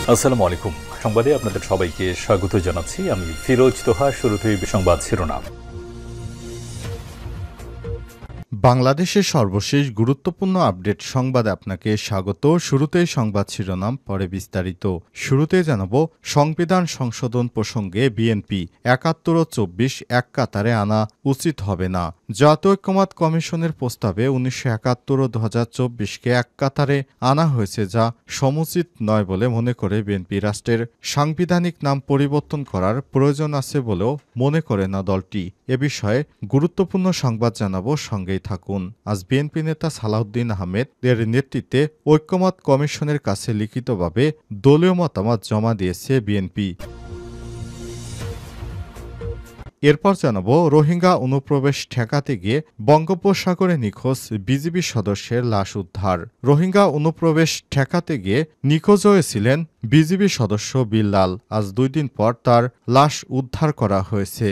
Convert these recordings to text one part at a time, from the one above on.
আসসালামু আলাইকুম। সংবাদে আপনাদের সবাইকে স্বাগত জানাচ্ছি। আমি ফিরোজ তোহা। শুরুতেই সংবাদ শিরোনাম। বাংলাদেশের সর্বশেষ গুরুত্বপূর্ণ আপডেট সংবাদে আপনাকে স্বাগত। শুরুতেই সংবাদ শিরোনাম, পরে বিস্তারিত। শুরুতে জানাবো সংবিধান সংশোধন প্রসঙ্গে বিএনপি ৭১ ও ২৪ এক কাতারে আনা উচিত হবে না। জাতীয় ঐক্যমত্য কমিশনের প্রস্তাবে ১৯৭১ ও ২০২৪কে এক কাতারে আনা হয়েছে, যা সমুচিত নয় বলে মনে করে বিএনপি। রাষ্ট্রের সাংবিধানিক নাম পরিবর্তন করার প্রয়োজন আছে বলেও মনে করে না দলটি। এ বিষয়ে গুরুত্বপূর্ণ সংবাদ জানাবো, সঙ্গেই থাকুন। আজ বিএনপি নেতা সালাউদ্দিন আহমেদ এর নেতৃত্বে ঐক্যমত্য কমিশনের কাছে লিখিতভাবে দলীয় মতামত জমা দিয়েছে বিএনপি। এরপর জানাবো রোহিঙ্গা অনুপ্রবেশ ঠেকাতে গিয়ে বঙ্গোপসাগরে নিখোঁজ বিজিবি সদস্যের লাশ উদ্ধার। রোহিঙ্গা অনুপ্রবেশ ঠেকাতে গিয়ে নিখোঁজ হয়েছিলেন বিজিবি সদস্য বিল্লাল। আজ ২ দিন পর তার লাশ উদ্ধার করা হয়েছে।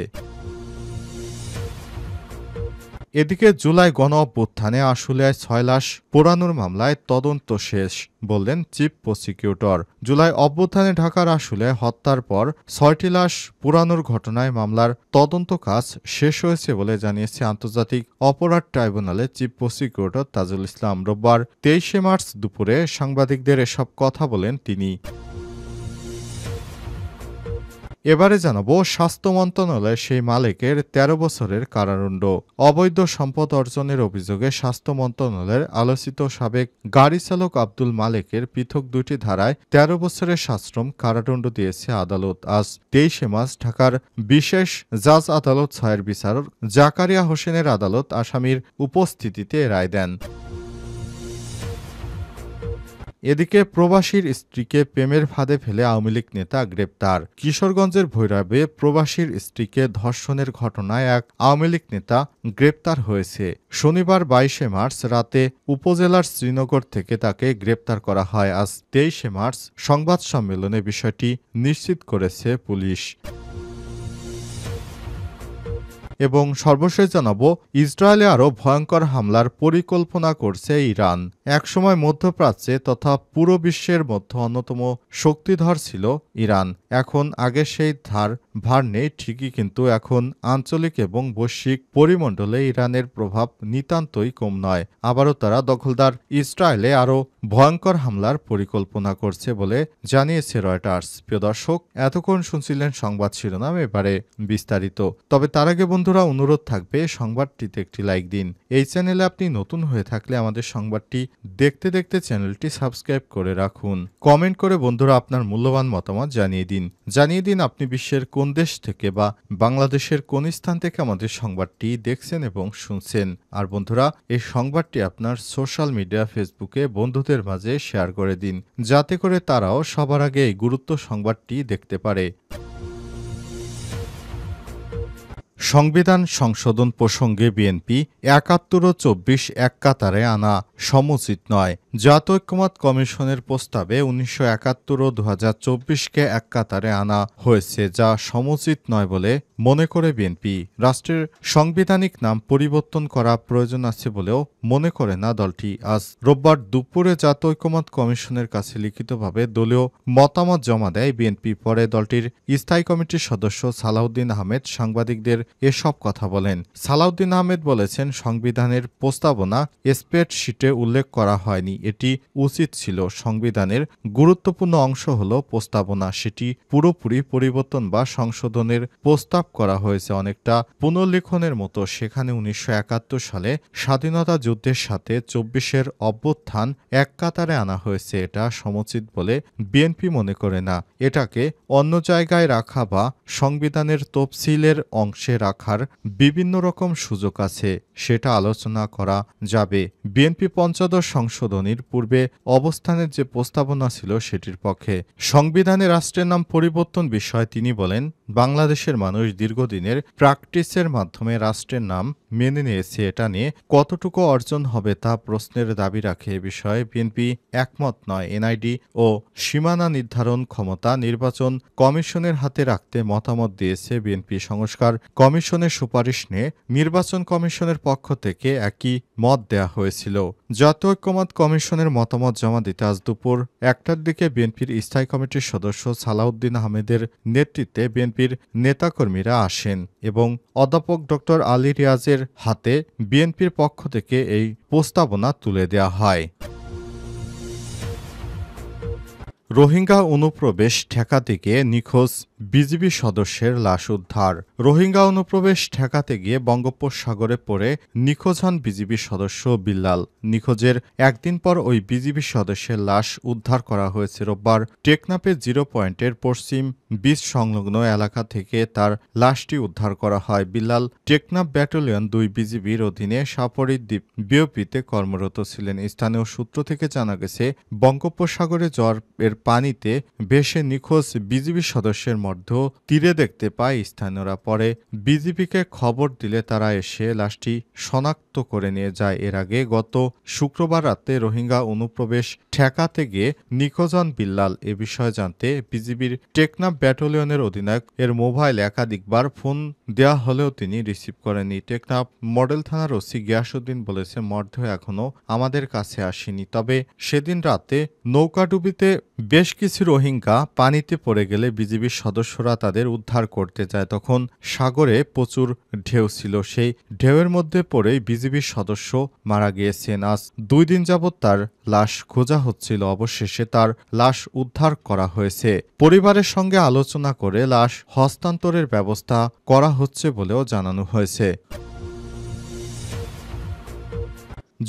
এদিকে জুলাই গণ অভ্যুত্থানে আশুলিয়ায় ৬ লাশ পোড়ানোর মামলায় তদন্ত শেষ, বললেন চিফ প্রসিকিউটর। জুলাই অভ্যুত্থানে ঢাকার আশুলিয়ায় হত্যার পর ৬টি লাশ পোড়ানোর ঘটনায় মামলার তদন্ত কাজ শেষ হয়েছে বলে জানিয়েছে আন্তর্জাতিক অপরাধ ট্রাইব্যুনালের চিফ প্রসিকিউটর তাজুল ইসলাম। রোববার ২৩শে মার্চ দুপুরে সাংবাদিকদের এসব কথা বলেন তিনি। এবারে জানাবো স্বাস্থ্য মন্ত্রণালয়ের সেই মালিকের ১৩ বছরের কারাদণ্ড। অবৈধ সম্পদ অর্জনের অভিযোগে স্বাস্থ্য মন্ত্রণালয়ের আলোচিত সাবেক গাড়ি চালক আব্দুল মালেকের পৃথক ২টি ধারায় ১৩ বছরের সশ্রম কারাদণ্ড দিয়েছে আদালত। আজ ২৩শে মার্চ ঢাকার বিশেষ জাজ আদালত ৬-এর বিচারক জাকারিয়া হোসেনের আদালত আসামির উপস্থিতিতে রায় দেন। এদিকে প্রবাসীর স্ত্রীকে প্রেমের ফাঁদে ফেলে আওয়ামী লীগ নেতা গ্রেপ্তার। কিশোরগঞ্জের ভৈরবে প্রবাসীর স্ত্রীকে ধর্ষণের ঘটনায় এক আওয়ামী লীগ নেতা গ্রেপ্তার হয়েছে। শনিবার ২২শে মার্চ রাতে উপজেলার শ্রীনগর থেকে তাকে গ্রেপ্তার করা হয়। আজ ২৩শে মার্চ সংবাদ সম্মেলনে বিষয়টি নিশ্চিত করেছে পুলিশ। এবং সর্বশেষ জানাবো ইসরায়েলে আরও ভয়ঙ্কর হামলার পরিকল্পনা করছে ইরান। একসময় মধ্যপ্রাচ্যে তথা পুরো বিশ্বের মধ্যে অন্যতম শক্তিধর ছিল ইরান। এখন আগের সেই ভার নেই ঠিকই, কিন্তু এখন আঞ্চলিক এবং বৈশ্বিক পরিমণ্ডলে ইরানের প্রভাব নিতান্তই কম নয়। আবারও তারা দখলদার ইসরায়েলে আরও ভয়ঙ্কর হামলার পরিকল্পনা করছে বলে জানিয়েছে রয়টার্স। প্রিয় দর্শক, এতক্ষণ শুনছিলেন সংবাদ শিরোনাম, এবারে বিস্তারিত। তবে তার আগে বন্ধুরা অনুরোধ থাকবে সংবাদটিতে একটি লাইক দিন। এই চ্যানেলে আপনি নতুন হয়ে থাকলে আমাদের সংবাদটি দেখতে দেখতে চ্যানেলটি সাবস্ক্রাইব করে রাখুন। কমেন্ট করে বন্ধুরা আপনার মূল্যবান মতামত জানিয়ে দিন আপনি বিশ্বের কোন দেশ থেকে বা বাংলাদেশের কোন স্থান থেকে আমাদের সংবাদটি দেখছেন এবং শুনছেন। আর বন্ধুরা, এই সংবাদটি আপনার সোশ্যাল মিডিয়া ফেসবুকে বন্ধুদের মাঝে শেয়ার করে দিন, যাতে করে তারাও সবার আগে এই গুরুত্ব সংবাদটি দেখতে পারে। সংবিধান সংশোধন প্রসঙ্গে বিএনপি ৭১ ও ২৪ এক কাতারে আনা সমুচিত নয়। জাতীয় ঐক্যমত্য কমিশনের প্রস্তাবে ১৯৭১ ও ২০২৪কে এক কাতারে আনা হয়েছে, যা সমুচিত নয় বলে মনে করে বিএনপি। রাষ্ট্রের সাংবিধানিক নাম পরিবর্তন করা প্রয়োজন আছে বলেও মনে করে না দলটি। আজ রোববার দুপুরে জাতীয় ঐক্যমত্য কমিশনের কাছে লিখিতভাবে দলীয় মতামত জমা দেয় বিএনপি। পরে দলটির স্থায়ী কমিটির সদস্য সালাউদ্দিন আহমেদ সাংবাদিকদের এসব কথা বলেন। সালাউদ্দিন আহমেদ বলেছেন, সংবিধানের প্রস্তাবনা স্প্রেডশিটে উল্লেখ করা হয়নি। এটি উচিত ছিল। সংবিধানের গুরুত্বপূর্ণ অংশ হল প্রস্তাবনা। সেটি পুরোপুরি পরিবর্তন বা সংশোধনের প্রস্তাব করা হয়েছে, অনেকটা পুনর্লিখনের মতো। সেখানে ১৯৭১ সালে স্বাধীনতা যুদ্ধের সাথে ২৪-এর অভ্যুত্থান এক কাতারে আনা হয়েছে। এটা সমুচিত বলে বিএনপি মনে করে না। এটাকে অন্য জায়গায় রাখা বা সংবিধানের তফসিলের অংশে রাখার বিভিন্ন রকম সুযোগ আছে, সেটা আলোচনা করা যাবে। বিএনপি পঞ্চদশ সংশোধনীর পূর্বে অবস্থানের যে প্রস্তাবনা ছিল সেটির পক্ষে। সংবিধানে রাষ্ট্রের নাম পরিবর্তন বিষয়ে তিনি বলেন, বাংলাদেশের মানুষ দীর্ঘদিনের প্র্যাকটিসের মাধ্যমে রাষ্ট্রের নাম মেনে নিয়েছে, এটা নিয়ে কতটুকু অর্জন হবে তা প্রশ্নের দাবি রাখে। এ বিষয়ে বিএনপি একমত নয়। এনআইডি ও সীমানা নির্ধারণ ক্ষমতা নির্বাচন কমিশনের হাতে রাখতে মতামত দিয়েছে বিএনপি। সংস্কার কমিশনের সুপারিশ নিয়ে নির্বাচন কমিশনের পক্ষ থেকে একই মত দেয়া হয়েছিল। জাতীয় ঐক্যমত্য কমিশনের মতামত জমা দিতে আজ দুপুর ১টার দিকে বিএনপির স্থায়ী কমিটির সদস্য সালাউদ্দিন আহমেদের নেতৃত্বে বিএনপির নেতাকর্মীরা আসেন এবং অধ্যাপক ড আলী রিয়াজের হাতে বিএনপির পক্ষ থেকে এই প্রস্তাবনা তুলে দেয়া হয়। রোহিঙ্গা অনুপ্রবেশ ঠেকাতে গিয়ে নিখোঁজ বিজিবি সদস্যের লাশ উদ্ধার। রোহিঙ্গা অনুপ্রবেশ ঠেকাতে গিয়ে বঙ্গোপসাগরে পড়ে নিখোঁজ হন বিজিবি সদস্য বিল্লাল। নিখোঁজের একদিন পর ওই বিজিবি সদস্যের লাশ উদ্ধার করা হয়েছে রোববার টেকনাফের 0 পয়েন্টের পশ্চিম বিচ সংলগ্ন এলাকা থেকে তার লাশটি উদ্ধার করা হয়। বিল্লাল টেকনাফ ব্যাটালিয়ন 2 বিজিবির অধীনে সাপরির দ্বীপ বিওপিতে কর্মরত ছিলেন। স্থানীয় সূত্র থেকে জানা গেছে, বঙ্গোপসাগরে জ্বরের পানিতে ভেসে নিখোঁজ বিজিবি সদস্যের মধ্য তীরে দেখতে পায় স্থানীয়রা। পরে বিজিবিকে খবর দিলে তারা এসে লাশটি শনাক্ত করে নিয়ে যায়। এর আগে গত শুক্রবার রাতে রোহিঙ্গা অনুপ্রবেশ ঠেকাতে গিয়ে নিখোঁজ হন বিল্লাল। এ বিষয়ে জানতে বিজিবির টেকনাফ ব্যাটালিয়নের অধিনায়ক এর মোবাইল একাধিকবার ফোন দেওয়া হলেও তিনি রিসিভ করেননি। টেকনাফ মডেল থানার ওসি গিয়াসউদ্দিন বলেছে, মরদেহ এখনও আমাদের কাছে আসেনি। তবে সেদিন রাতে নৌকাডুবিতে বেশ কিছু রোহিঙ্গা পানিতে পড়ে গেলে বিজিবির সদস্যরা তাদের উদ্ধার করতে যায়। তখন সাগরে প্রচুর ঢেউ ছিল। সেই ঢেউয়ের মধ্যে পড়েই বিজিবির সদস্য মারা গিয়েছেন। আজ 2 দিন যাবৎ তার লাশ খোঁজা হচ্ছিল। অবশেষে তার লাশ উদ্ধার করা হয়েছে। পরিবারের সঙ্গে আলোচনা করে লাশ হস্তান্তরের ব্যবস্থা করা হচ্ছে বলেও জানানো হয়েছে।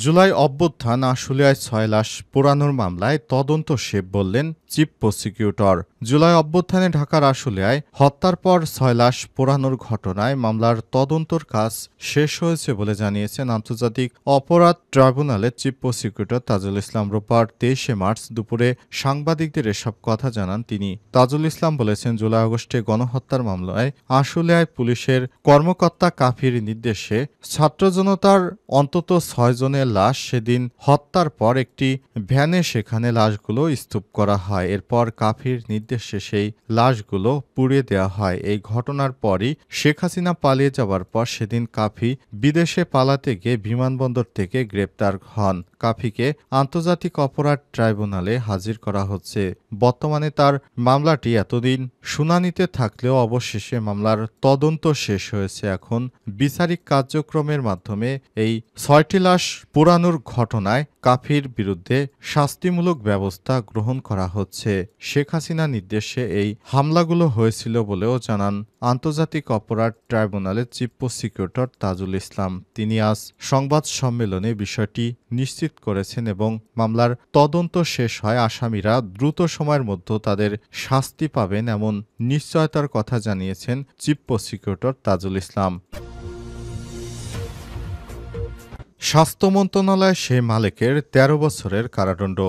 জুলাই অভ্যুত্থান আশুলিয়ায় 6 লাশ পোড়ানোর মামলায় তদন্ত শেষ বললেন চিফ প্রসিকিউটর। জুলাই অভ্যুত্থানে ঢাকার আশুলিয়ায় হত্যার পর 6 লাশ পোড়ানোর ঘটনায় মামলার তদন্তর কাজ শেষ হয়েছে বলে জানিয়েছেন আন্তর্জাতিক অপরাধ ট্রাইব্যুনালের চিফ প্রসিকিউটর তাজুল ইসলাম। রোববার 23শে মার্চ দুপুরে সাংবাদিকদের এসব কথা জানান তিনি। তাজুল ইসলাম বলেছেন, জুলাই আগস্টে গণহত্যার মামলায় আশুলিয়ায় পুলিশের কর্মকর্তা কাফির নির্দেশে ছাত্র জনতার অন্তত 6 জনের লাশ সেদিন হত্যার পর একটি ভ্যানে সেখানে লাশগুলো স্তূপ করা হয়। এরপর কাফির নির্দেশে সেই লাশগুলো পুড়িয়ে দেওয়া হয়। এই ঘটনার পরই শেখ হাসিনা পালিয়ে যাওয়ার পর সেদিন কাফি বিদেশে পালাতে গিয়ে বিমানবন্দর থেকে গ্রেপ্তার হন। কাফিকে আন্তর্জাতিক অপরাধ ট্রাইব্যুনালে হাজির করা হচ্ছে। বর্তমানে তার মামলাটি এতদিন শুনানিতে থাকলেও অবশেষে মামলার তদন্ত শেষ হয়েছে। এখন বিচারিক কার্যক্রমের মাধ্যমে এই 6টি লাশ পোড়ানোর ঘটনায় কাফির বিরুদ্ধে শাস্তিমূলক ব্যবস্থা গ্রহণ করা হচ্ছে। শেখ হাসিনা নির্দেশে এই হামলাগুলো হয়েছিল বলেও জানান আন্তর্জাতিক অপরাধ ট্রাইব্যুনালের চিফ প্রসিকিউটর তাজুল ইসলাম। তিনি আজ সংবাদ সম্মেলনে বিষয়টি নিশ্চিত করেছেন এবং মামলার তদন্ত শেষ হয় আসামিরা দ্রুত সময়ের মধ্যে তাদের শাস্তি পাবেন এমন নিশ্চয়তার কথা জানিয়েছেন চিফ প্রসিকিউটর তাজুল ইসলাম। স্বাস্থ্য মন্ত্রণালয় সেই মালিকের 13 বছরের কারাদণ্ড।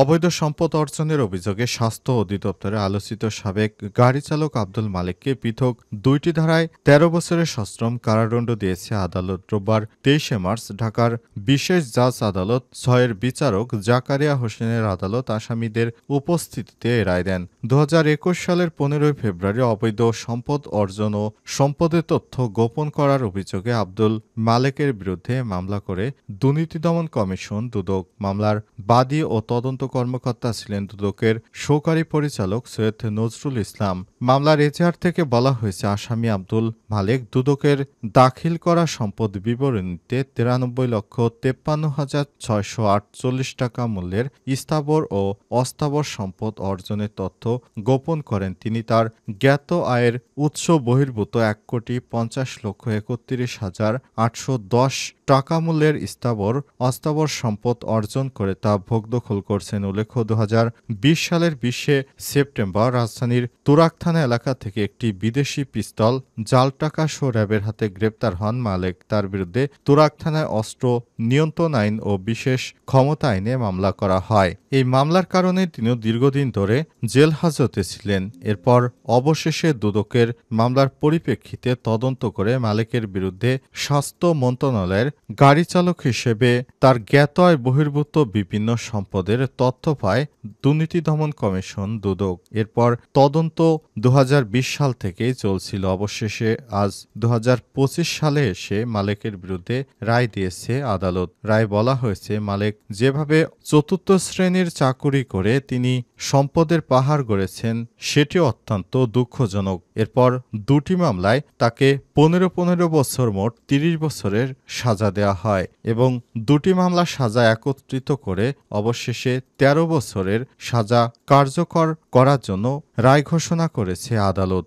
অবৈধ সম্পদ অর্জনের অভিযোগে স্বাস্থ্য অধিদপ্তরে আলোচিত সাবেক গাড়ি চালক আব্দুল মালিককে পৃথক 2টি ধারায় 13 বছরের সশ্রম কারাদণ্ড দিয়েছে আদালত। রোববার 23শে মার্চ ঢাকার বিশেষ জাজ আদালত 6-এর বিচারক জাকারিয়া হোসেনের আদালত আসামিদের উপস্থিতিতে এ রায় দেন। 2021 সালের 15 ফেব্রুয়ারি অবৈধ সম্পদ অর্জন ও সম্পদের তথ্য গোপন করার অভিযোগে আব্দুল মালিকের বিরুদ্ধে মামলা করে দুর্নীতি দমন কমিশন দুদক। মামলার বাদী ও তদন্ত কর্মকর্তা ছিলেন দুদকের সহকারী পরিচালক সৈয়দ নজরুল ইসলাম। মামলার এজাহার থেকে বলা হয়েছে, আসামি আব্দুল মালিক দুদকের দাখিল করা সম্পদ বিবরণীতে 93,53,648 টাকা মূল্যের স্থাবর ও অস্থাবর সম্পদ অর্জনের তথ্য গোপন করেন। তিনি তার জ্ঞাত আয়ের উৎস বহির্ভূত 1,50,31,810 টাকা মূল্যের অস্থাবর সম্পদ অর্জন করে তা ভোগদখল করছেন। উল্লেখ্য 2020 সালের 20 সেপ্টেম্বর রাজধানীর তুরাগ থানা এলাকা থেকে একটি বিদেশি পিস্তল, জাল টাকা সহ র্যাবের হাতে গ্রেপ্তার হন মালেক। তার বিরুদ্ধে তুরাগ থানায় অস্ত্র নিয়ন্ত্রণ আইন ও বিশেষ ক্ষমতা আইনে মামলা করা হয়। এই মামলার কারণে তিনিও দীর্ঘদিন ধরে জেল হাজতে ছিলেন। এরপর অবশেষে দুদকের মামলার পরিপ্রেক্ষিতে তদন্ত করে মালেকের বিরুদ্ধে স্বাস্থ্য মন্ত্রণালয়ের গাড়ি চালক হিসেবে তার জ্ঞাত আয় বহির্ভূত বিভিন্ন সম্পদের তথ্য পায় দুর্নীতি দমন কমিশন দুদক। এরপর তদন্ত 2020 সাল থেকেই চলছিল। অবশেষে আজ 2025 সালে এসে মালেকের বিরুদ্ধে রায় দিয়েছে আদালত। রায় বলা হয়েছে, মালেক যেভাবে চতুর্থ শ্রেণীর চাকুরি করে তিনি সম্পদের পাহাড় গড়েছেন সেটি অত্যন্ত দুঃখজনক। এরপর দুটি মামলায় তাকে 15 বছর মোট 30 বছরের সাজা দেওয়া হয় এবং দুটি মামলার সাজা একত্রিত করে অবশেষে 13 বছরের সাজা কার্যকর করার জন্য রায় ঘোষণা করেছে আদালত।